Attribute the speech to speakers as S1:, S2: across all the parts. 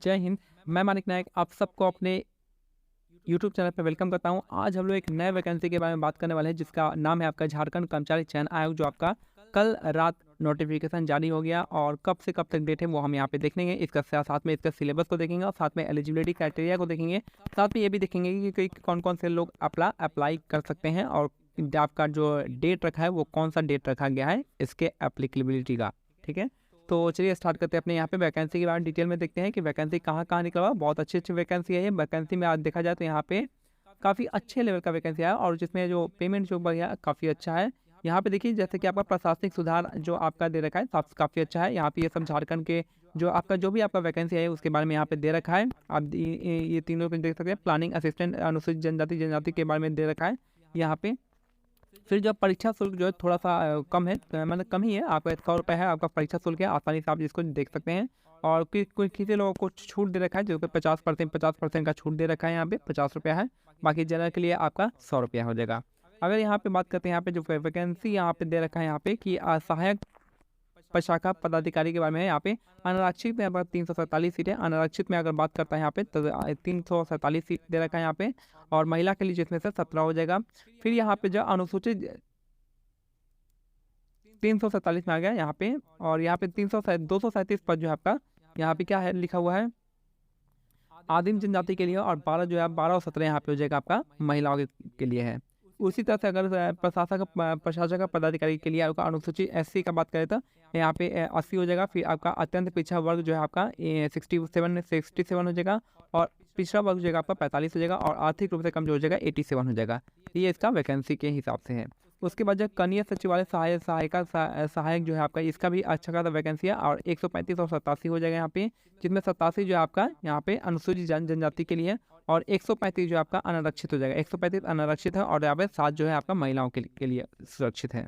S1: जय हिंद। मैं मानिक नायक आप सबको अपने यूट्यूब चैनल पे वेलकम करता हूं। आज हम लोग एक नए वैकेंसी के बारे में बात करने वाले हैं जिसका नाम है आपका झारखंड कर्मचारी चयन आयोग, जो आपका कल रात नोटिफिकेशन जारी हो गया और कब से कब तक डेट है वो हम यहाँ पे देख लेंगे। इसका साथ में इसका सिलेबस को देखेंगे और साथ में एलिजिबिलिटी क्राइटेरिया को देखेंगे। साथ में ये भी देखेंगे कि कौन कौन से लोग अप्लाई कर सकते हैं और आपका जो डेट रखा है वो कौन सा डेट रखा गया है इसके एप्लीकेबिलिटी का। ठीक है, तो चलिए स्टार्ट करते हैं अपने यहाँ पे वैकेंसी के बारे में डिटेल में देखते हैं कि वैकेंसी कहाँ कहाँ निकला हुआ। बहुत अच्छी वैकेंसी है ये। वैकेंसी में आज देखा जाए तो यहाँ पे काफ़ी अच्छे लेवल का वैकेंसी है और जिसमें जो पेमेंट जो बढ़िया काफ़ी अच्छा है। यहाँ पे देखिए जैसे कि आपका प्रशासनिक सुधार जो आपका दे रखा है काफ़ी अच्छा है। यहाँ पे ये सब झारखंड के जो आपका जो भी आपका वैकेंसी है उसके बारे में यहाँ पे दे रखा है। आप ये तीनों को देख सकते हैं। प्लानिंग असिस्टेंट अनुसूचित जनजाति के बारे में दे रखा है यहाँ पे। फिर जब परीक्षा शुल्क जो है थोड़ा सा कम है, मतलब कम ही है, आपका 100 रुपये है आपका परीक्षा शुल्क है। आसानी से आप इसको देख सकते हैं। और किसी लोगों को छूट दे रखा है जो कि 50% का छूट दे रखा है। यहाँ पे 50 रुपया है, बाकी जनरल के लिए आपका 100 रुपया हो जाएगा। अगर यहाँ पे बात करते हैं यहाँ पे जो वैकेंसी यहाँ पे दे रखा है यहाँ पे कि सहायक प्रशाखा पदाधिकारी के बारे में है। यहाँ पे अनारक्षित में आपका 347 सीट है। अनारक्षित में अगर बात करता है यहाँ पे तो 347 सीट दे रखा है यहाँ पे, और महिला के लिए जिसमें से 17 हो जाएगा। फिर यहाँ पे जो अनुसूचित 347 में आ गया यहाँ पे, और यहाँ पे 237 पद जो है आपका यहाँ पे क्या है लिखा हुआ है आदिम जनजाति के लिए, और 12 जो है 12 और 17 यहाँ पे हो जाएगा आपका महिलाओं के लिए है। उसी तरह से अगर प्रशासक पदाधिकारी के लिए आपका अनुसूचित एससी का बात करें तो यहाँ पे 80 हो जाएगा। फिर आपका अत्यंत पिछड़ा वर्ग जो है आपका 67 हो जाएगा, और पिछड़ा वर्ग जो है आपका 45 हो जाएगा, और आर्थिक रूप से कम जो हो जाएगा 87 हो जाएगा। ये इसका वैकेंसी के हिसाब से है। उसके बाद जो कनीय सचिवालय सहायक जो है आपका इसका भी अच्छा खासा वैकेंसी है, और 135 और 87 हो जाएगा यहाँ पे, जिसमें 87 जो है आपका यहाँ पे अनुसूचित जनजाति के लिए, और 135 जो आपका अनारक्षित हो जाएगा। 135 अनारक्षित है, और यहाँ पे 7 जो है आपका महिलाओं के लिए सुरक्षित है।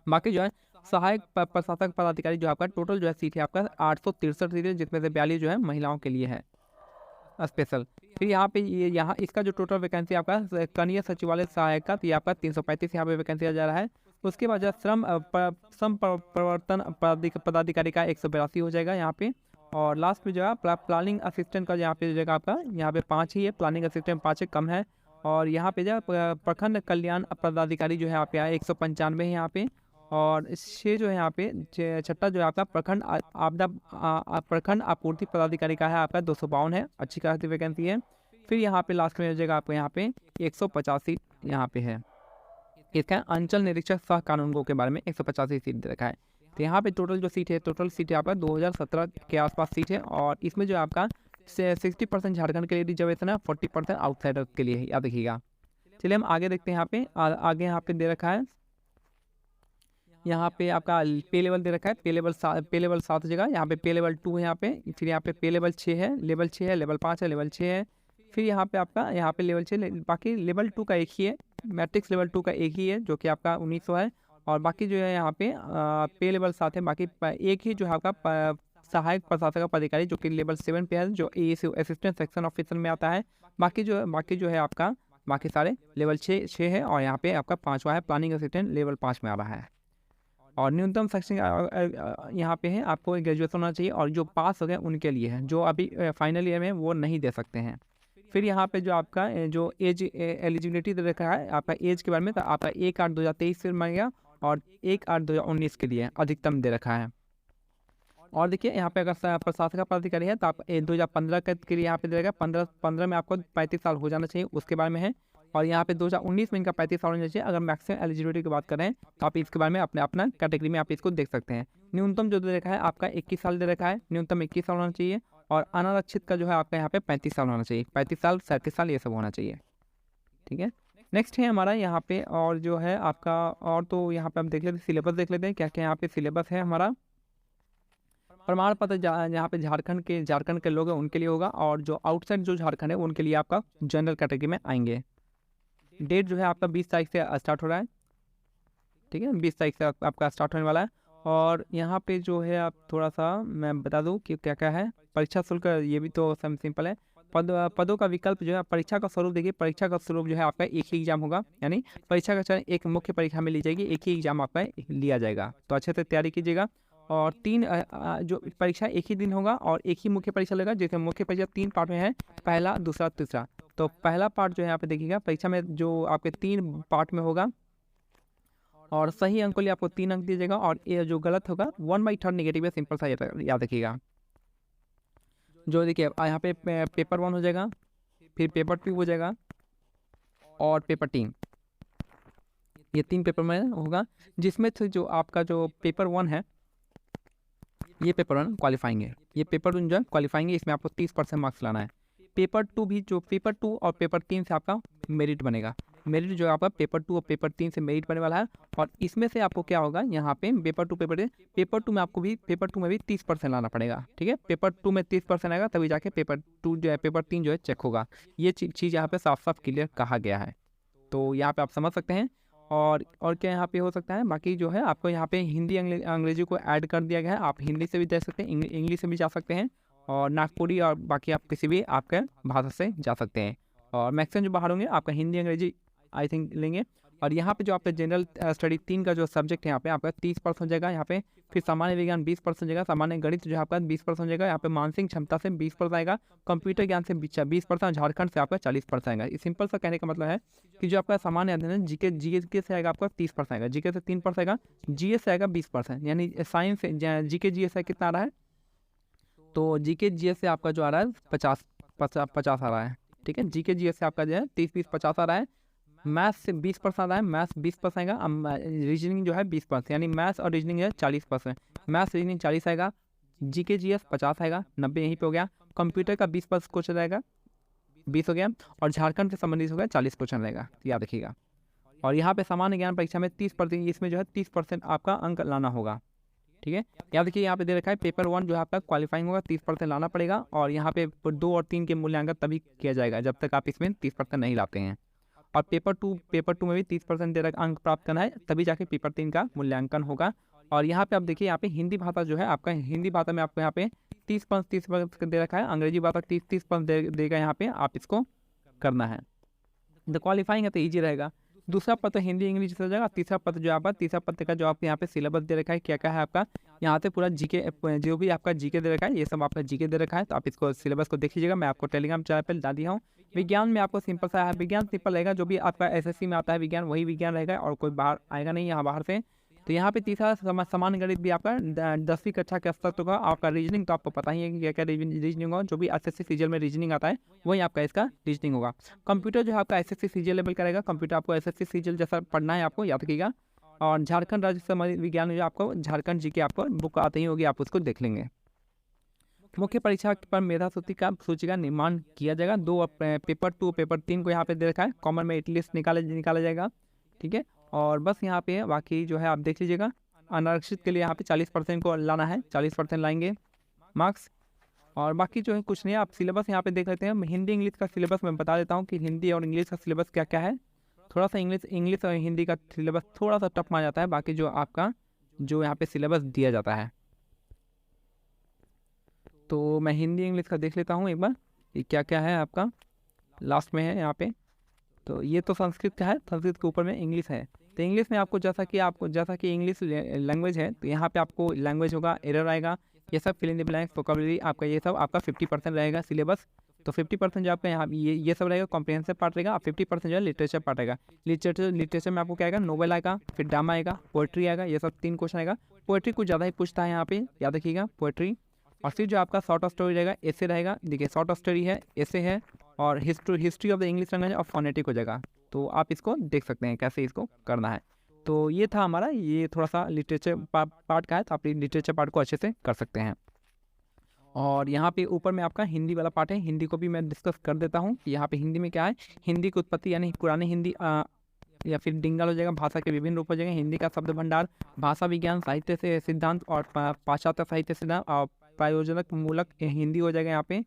S1: बाकी जो है सहायक प्रशासक पदाधिकारी जो आपका टोटल जो है सीट है आपका 863 सीट है, जिसमें से 42 जो है महिलाओं के लिए है स्पेशल। फिर यहाँ पे यहाँ इसका जो टोटल वैकेंसी आपका कनीय सचिवालय सहायक का ये आपका 335 यहाँ पे वैकेंसी आ जा रहा है। उसके बाद श्रम प्रवर्तन पदाधिकारी का 182 हो जाएगा यहाँ पे, और लास्ट में जो है प्लानिंग असिस्टेंट का यहाँ पे जगह आपका यहाँ पे 5 ही है। प्लानिंग असिस्टेंट 5 है, कम है। और यहाँ पे जो प्रखंड कल्याण पदाधिकारी जो है आप यहाँ 195 है यहाँ पे, और 6 जो है यहाँ पे छठा जो है आपका प्रखंड आपूर्ति पदाधिकारी का है आपका 252 है। अच्छी खासी वैकेंसी है। फिर यहाँ पे लास्ट में हो जाएगा आपको यहाँ पे 185 सीट यहाँ पे है। इसका अंचल निरीक्षक सह कानूनगो के बारे में 185 सीट दे रखा है। तो यहाँ पे टोटल सीट है आपका 2017 के आसपास सीट है, और इसमें जो आपका 60% झारखंड के लिए रिजर्वेशन है, 40% आउटसाइडर के लिए है, याद रखिएगा। चलिए हम आगे देखते हैं। यहाँ पे आगे यहाँ पे दे रखा है यहाँ पे आपका पे लेवल दे रखा है। पे लेवल 7 हो जाएगा। यहाँ पे पे लेवल 2 है यहाँ पे। फिर यहाँ पे पे लेवल 6 है, लेवल 6 है, लेवल 5 है, लेवल 6 है। फिर यहाँ पे आपका यहाँ पे लेवल 6, बाकी लेवल 2 का एक ही है। मैट्रिक्स लेवल 2 का एक ही है जो कि आपका 1900 है, और बाकी जो है यहाँ पे पे लेवल 7 है। बाकी एक ही जो है आपका सहायक प्रशासक पदाधिकारी जो कि लेवल 7 पे है, जो ASU असिस्टेंट सेक्शन ऑफिसर में आता है। बाकी जो है आपका बाकी सारे लेवल 6 है, और यहाँ पे आपका 5वां है प्लानिंग असिस्टेंट लेवल 5 में आ रहा है। और न्यूनतम शैक्षणिक यहाँ पे है आपको ग्रेजुएशन होना चाहिए, और जो पास हो गए उनके लिए है, जो अभी फाइनल ईयर में वो नहीं दे सकते हैं। फिर यहाँ पे जो आपका जो एज एलिजिबिलिटी दे रखा है आपका एज के बारे में, तो आपका 1/8/2023 से मांगेगा, और 1/8/2019 के लिए अधिकतम दे रखा है। और देखिए यहाँ पे अगर प्रशासक पदाधिकारी है तो आप 2015 के लिए यहाँ पे दे रखा है। 15 में आपको 35 साल हो जाना चाहिए, उसके बारे में है। और यहाँ पे 2019 में इनका 35 साल होना चाहिए। अगर मैक्सिमम एलिजिबिलिटी की बात करें तो आप इसके बारे में अपना कैटेगरी में आप इसको देख सकते हैं। न्यूनतम जो दे रखा है आपका 21 साल दे रखा है, न्यूनतम 21 साल होना चाहिए। और अनारक्षित का जो है आपका यहाँ पे 35 साल होना चाहिए, 35 साल 37 साल ये सब होना चाहिए। ठीक है, नेक्स्ट है हमारा यहाँ पे, और जो है आपका और तो यहाँ पे हम देख लेते हैं सिलेबस देख लेते हैं क्या क्या यहाँ पे सिलेबस है हमारा। प्रमाण पत्र यहाँ पे झारखंड के लोग हैं उनके लिए होगा, और जो आउटसाइड जो झारखंड है उनके लिए आपका जनरल कैटेगरी में आएंगे। डेट जो है आपका 20 तारीख से स्टार्ट हो रहा है। ठीक है, 20 तारीख से आपका स्टार्ट होने वाला है। और यहाँ पे जो है आप थोड़ा सा मैं बता दूँ कि क्या क्या है। परीक्षा शुल्क ये भी तो सिंपल है। पदों का विकल्प जो है परीक्षा का स्वरूप देखिए। परीक्षा का स्वरूप जो है आपका एक ही एग्जाम होगा, यानी परीक्षा का चरण एक मुख्य परीक्षा में ली जाएगी, एक ही एग्जाम आपका लिया जाएगा, तो अच्छे से तैयारी कीजिएगा। और 3 जो परीक्षा एक ही दिन होगा और एक ही मुख्य परीक्षा लगेगा, जैसे मुख्य परीक्षा 3 पार्ट में है, पहला, दूसरा, तीसरा। तो पहला पार्ट जो है यहाँ पे देखिएगा, परीक्षा में जो आपके 3 पार्ट में होगा और सही अंक के लिए आपको 3 अंक दिया जाएगा और ये जो गलत होगा 1/3 नेगेटिव है, सिंपल सा याद रखिएगा। जो देखिए यहाँ पे पेपर 1 हो जाएगा, फिर पेपर 2 हो जाएगा और पेपर 3, ये 3 पेपर में होगा, जिसमें से जो आपका जो पेपर 1 है, ये पेपर 1 क्वालिफाइंग है, ये पेपर 1 जो है क्वालिफाइंग है, इसमें आपको 30% मार्क्स लाना है। पेपर 2 भी, जो पेपर 2 और पेपर 3 से आपका मेरिट बनेगा, मेरिट जो आपका पेपर 2 और पेपर 3 से मेरिट बने वाला है। और इसमें से आपको क्या होगा, यहाँ पे पेपर 2 पेपर 2 में आपको भी पेपर 2 में भी 30% लाना पड़ेगा, ठीक है। पेपर 2 में 30% आएगा तभी जाके पेपर 2 जो है, पेपर 3 जो है चेक होगा। ये चीज़ यहाँ पे साफ साफ क्लियर कहा गया है, तो यहाँ पे आप समझ सकते हैं। और क्या यहाँ पे हो सकता है, बाकी जो है आपको यहाँ पे हिंदी अंग्रेजी को ऐड कर दिया गया है, आप हिंदी से भी दे सकते हैं, इंग्लिश से भी जा सकते हैं, और नागपुरी और बाकी आप किसी भी आपके भाषा से जा सकते हैं। और मैक्सिमम जो बाहर होंगे आपका हिंदी अंग्रेजी आई थिंक लेंगे। और यहाँ पे जो आपका जनरल स्टडी 3 का जो सब्जेक्ट है, यहाँ पे आपका 30% हो जाएगा यहाँ पे। फिर सामान्य विज्ञान 20% हो जाएगा, सामान्य गणित जो है आपका 20% हो जाएगा, यहाँ पे मानसिक क्षमता से 20% आएगा, कंप्यूटर ज्ञान से 20%, झारखंड से आपका 40% आएगा। इस सिंपल सा कहने का मतलब है कि जो आपका सामान्य अध्ययन है, जीके से आएगा आपका 30% आएगा, जीके से 3% आएगा, जीएस से आएगा 20%, यानी साइंस जीके जीएस से कितना आ रहा है, तो जीके जीएस से आपका जो आ रहा है 50 आ रहा है, ठीक है। जीके जीएस से आपका जो है 30-20-50 आ रहा है। मैथ्स से 20% आ रहा है, मैथ्स 20% आएगा, रीजनिंग जो है 20%, यानी मैथ्स और रीजनिंग है 40%, मैथ्स रीजनिंग 40 आएगा, जीके जीएस 50 आएगा, 90 यहीं पे हो गया। कंप्यूटर का 20% क्वेश्चन रहेगा, 20 हो गया, और झारखंड से संबंधित हो गया 40 क्वेश्चन रहेगा, याद रखिएगा। और यहाँ पे सामान्य ज्ञान परीक्षा में 30%, इसमें जो है 30% आपका अंक लाना होगा, ठीक है। याद रखिए यहाँ पे दे रखा है पेपर 1 जो है आपका क्वालिफाइंग होगा, 30% लाना पड़ेगा, और यहाँ पे 2 और 3 के मूल्यांकन तभी किया जाएगा जब तक आप इसमें 30% नहीं लाते हैं। और पेपर 2 में भी 30% दे रखा अंक प्राप्त करना है, तभी जाके पेपर 3 का मूल्यांकन होगा। और यहाँ पे आप देखिए, यहाँ पे हिंदी भाषा जो है आपका, हिंदी भाषा में आपको यहाँ पे 30% दे रखा है, अंग्रेजी भाषा 30% देगा, यहाँ पे आप इसको करना है। तो क्वालिफाइंग है तो ईजी रहेगा। दूसरा पत्र हिंदी इंग्लिश से हो जाएगा। तीसरा पत्र जो आपका, तीसरा पत्र का जो आपके यहाँ पे सिलेबस दे रखा है, क्या क्या है आपका, यहाँ पे पूरा जीके, जो भी आपका जीके दे रखा है, ये सब आपका जीके दे रखा है, तो आप इसको सिलेबस को देख लीजिएगा, मैं आपको टेलीग्राम चैनल पर डाल दिया हूँ। विज्ञान में आपको सिंपल सा है, विज्ञान सिंपल रहेगा, जो भी आपका एसएससी में आता है विज्ञान, वही विज्ञान रहेगा, और कोई बाहर आएगा नहीं यहाँ बाहर से। तो यहाँ पे तीसरा सामान्य गणित भी आपका 10वीं कक्षा के स्तर का आपका रीजनिंग, तो आपको पता ही है कि क्या क्या रीजनिंग होगा, जो भी एसएससी सीजीएल में रीजनिंग आता है वही आपका इसका रीजनिंग होगा। कंप्यूटर जो है आपका एसएससी सीजीएल लेवल का रहेगा, कंप्यूटर आपको एसएससी सीजीएल जैसा पढ़ना है, आपको याद रखिएगा। और झारखंड राज्य सामाजिक विज्ञान जो आपको झारखंड जी के आपको बुक आती ही होगी, आप उसको देख लेंगे। मुख्य परीक्षा पर मेधा सूची का निर्माण किया जाएगा। 2 पेपर 2 पेपर 3 को यहाँ पे दे रखा है, कॉमन मेरिट लिस्ट निकाला जाएगा, ठीक है। और बस यहाँ पे बाकी जो है आप देख लीजिएगा, अनारक्षित के लिए यहाँ पे 40% को लाना है, 40% लाएंगे मार्क्स। और बाकी जो है कुछ नहीं, आप सिलेबस यहाँ पे देख लेते हैं। हिंदी इंग्लिश का सिलेबस मैं बता देता हूँ कि हिंदी और इंग्लिश का सिलेबस क्या क्या है। थोड़ा सा इंग्लिश और हिंदी का सिलेबस थोड़ा सा टफ मान जाता है, बाकी जो आपका जो यहाँ पे सिलेबस दिया जाता है, तो मैं हिंदी इंग्लिश का देख लेता हूँ एक बार, ये क्या क्या है आपका लास्ट में है यहाँ पे। तो ये तो संस्कृत का है, संस्कृत के ऊपर में इंग्लिश है। तो इंग्लिश में आपको जैसा कि इंग्लिश लैंग्वेज है, तो यहाँ पे आपको लैंग्वेज होगा, एरर आएगा, ये सब fill in the blanks, vocabulary आपका, ये सब आपका 50% रहेगा सिलेबस। तो 50% जो आपका यहाँ ये सब रहेगा, कॉम्प्रिहेंसिव पार्ट रहेगा, 50% जो है लिटरेचर पार्ट आएगा। लिटरेचर में आपको क्या आएगा, नोवेल आएगा, फिर ड्रामा आएगा, पोएट्री आएगा, ये सब 3 क्वेश्चन आएगा। पोएट्री कुछ ज़्यादा ही पूछता है यहाँ पे, याद रखिएगा पोएट्री। और फिर जो आपका शॉर्ट स्टोरी रहेगा, ऐसे रहेगा, देखिए शॉर्ट स्टोरी है, ऐसे है, और history of the English language और फोनेटिक हो जाएगा। तो आप इसको देख सकते हैं कैसे इसको करना है। तो ये था हमारा, ये थोड़ा सा लिटरेचर पार्ट का है, तो आप लिटरेचर पार्ट को अच्छे से कर सकते हैं। और यहाँ पे ऊपर में आपका हिंदी वाला पार्ट है, हिंदी को भी मैं डिस्कस कर देता हूँ। यहाँ पे हिंदी में क्या है, हिंदी की उत्पत्ति यानी पुरानी हिंदी या फिर डिंगल हो जाएगा, भाषा के विभिन्न रूप हो जाएंगे। हिंदी का शब्द भंडार, भाषा विज्ञान, साहित्य से सिद्धांत और पाश्चात्य साहित्य सिद्धांत और प्रायोजनक मूलक हिंदी हो जाएगा यहाँ पे।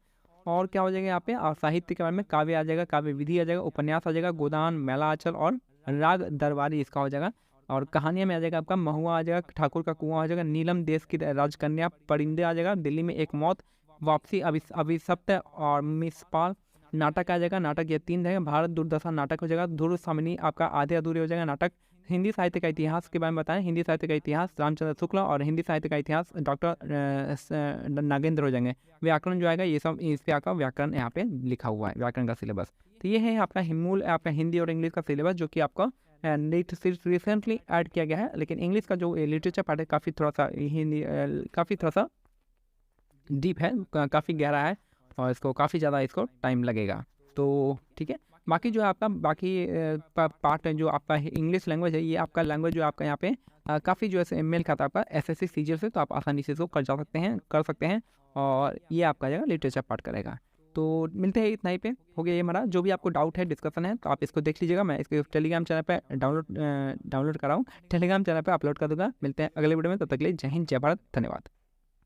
S1: और क्या हो जाएगा यहाँ पे, और साहित्य के बारे में काव्य आ जाएगा, काव्य विधि आ जाएगा, उपन्यास आ जाएगा, गोदान, मेला आंचल और राग दरबारी इसका हो जाएगा। और कहानियाँ में आ जाएगा आपका महुआ आ जाएगा, ठाकुर का कुआं आ जाएगा, नीलम देश की राजकन्या, परिंदे आ जाएगा, दिल्ली में एक मौत, वापसी, अभिशप्त और मिसपाल, नाटक आ जाएगा, नाटक ये 3 रहेगा। भारत दुर्दशा नाटक हो जाएगा, ध्रुव सामिनी आपका आधे अधूरे हो जाएगा नाटक, हिंदी साहित्य का इतिहास के बारे में बताएं। हिंदी साहित्य का इतिहास रामचंद्र शुक्ला और हिंदी साहित्य का इतिहास डॉक्टर नागेंद्र हो जाएंगे। व्याकरण जो आएगा ये सब इस पे आपका व्याकरण यहाँ पे लिखा हुआ है, व्याकरण का सिलेबस। तो ये है आपका मूल आपका हिंदी और इंग्लिश का सिलेबस जो कि आपका रिसेंटली ऐड किया गया है। लेकिन इंग्लिश का जो लिटरेचर पार्ट है काफ़ी थोड़ा सा हिंदी काफ़ी थोड़ा सा डीप है, काफ़ी गहरा है और इसको काफ़ी ज़्यादा इसको टाइम लगेगा। तो ठीक है, बाकी जो है आपका बाकी पार्ट है जो आपका इंग्लिश लैंग्वेज है, ये आपका लैंग्वेज जो आपका यहाँ पे काफ़ी जो है मेल खाता है आपका एसएससी सीजीएल से, तो आप आसानी से इसको कर सकते हैं और ये आपका जाएगा लिटरेचर पार्ट करेगा। तो मिलते हैं इतना ही पे, हो गया ये हमारा। जो भी आपको डाउट है डिस्कशन है तो आप इसको देख लीजिएगा, मैं इसके टेलीग्राम चैनल पे डाउनलोड कराऊँ, टेलीग्राम चैनल पे अपलोड कर दूँगा। मिलते हैं अगले वीडियो में, तब तक के लिए जय हिंद जय भारत, धन्यवाद।